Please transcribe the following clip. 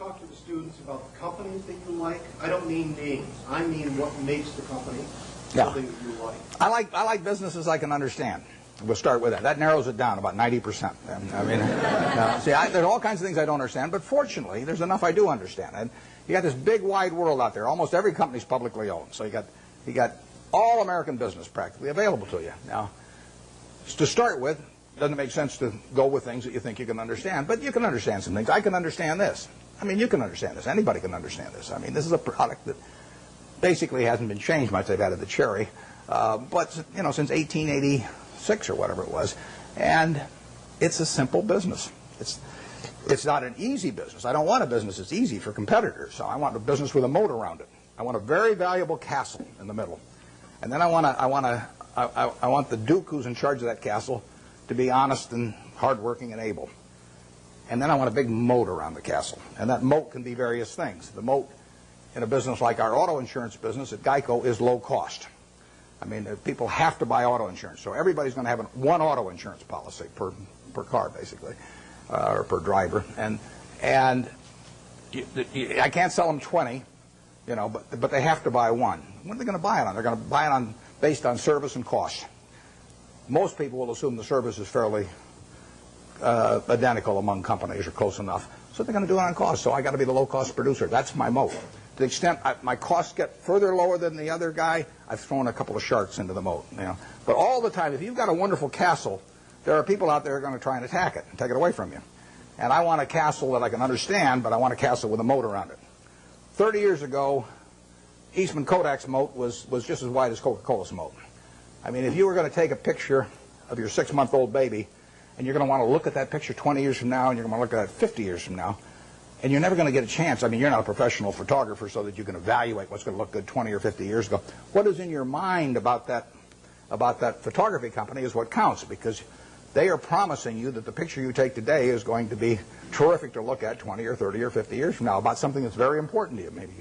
talk to the students about the companies that you like? I don't mean names. I mean what makes the company something that you like. I like businesses I can understand. We'll start with that. That narrows it down about 90%. I mean, there's all kinds of things I don't understand, but fortunately, there's enough I do understand. And you got this big, wide world out there. Almost every company's publicly owned, so you got all American business practically available to you. Now, to start with, doesn't make sense to go with things that you think you can understand, but you can understand some things. I can understand this. I mean, you can understand this. Anybody can understand this. I mean, this is a product that basically hasn't been changed much. They've added the cherry, but since 1886 or whatever it was, and it's a simple business. It's not an easy business. I don't want a business that's easy for competitors. So I want a business with a moat around it. I want a very valuable castle in the middle, and then I want the duke who's in charge of that castle to be honest and hardworking and able. And then I want a big moat around the castle. And that moat can be various things. The moat in a business like our auto insurance business at GEICO is low cost. I mean, people have to buy auto insurance. So everybody's going to have one auto insurance policy per car, basically, or per driver. And I can't sell them 20, but they have to buy one. What are they going to buy it on? They're going to buy it based on service and cost. Most people will assume the service is fairly identical among companies or close enough. So they're going to do it on cost. So I got to be the low-cost producer. That's my moat. To the extent my costs get further lower than the other guy, I've thrown a couple of sharks into the moat. But all the time, if you've got a wonderful castle, there are people out there who are going to try and attack it and take it away from you. And I want a castle that I can understand, but I want a castle with a moat around it. 30 years ago, Eastman Kodak's moat was just as wide as Coca-Cola's moat. I mean, if you were going to take a picture of your 6-month-old baby, and you're going to want to look at that picture 20 years from now, and you're going to want to look at it 50 years from now, and you're never going to get a chance. I mean, you're not a professional photographer so that you can evaluate what's going to look good 20 or 50 years ago. What is in your mind about that photography company is what counts, because they are promising you that the picture you take today is going to be terrific to look at 20 or 30 or 50 years from now about something that's very important to you. Maybe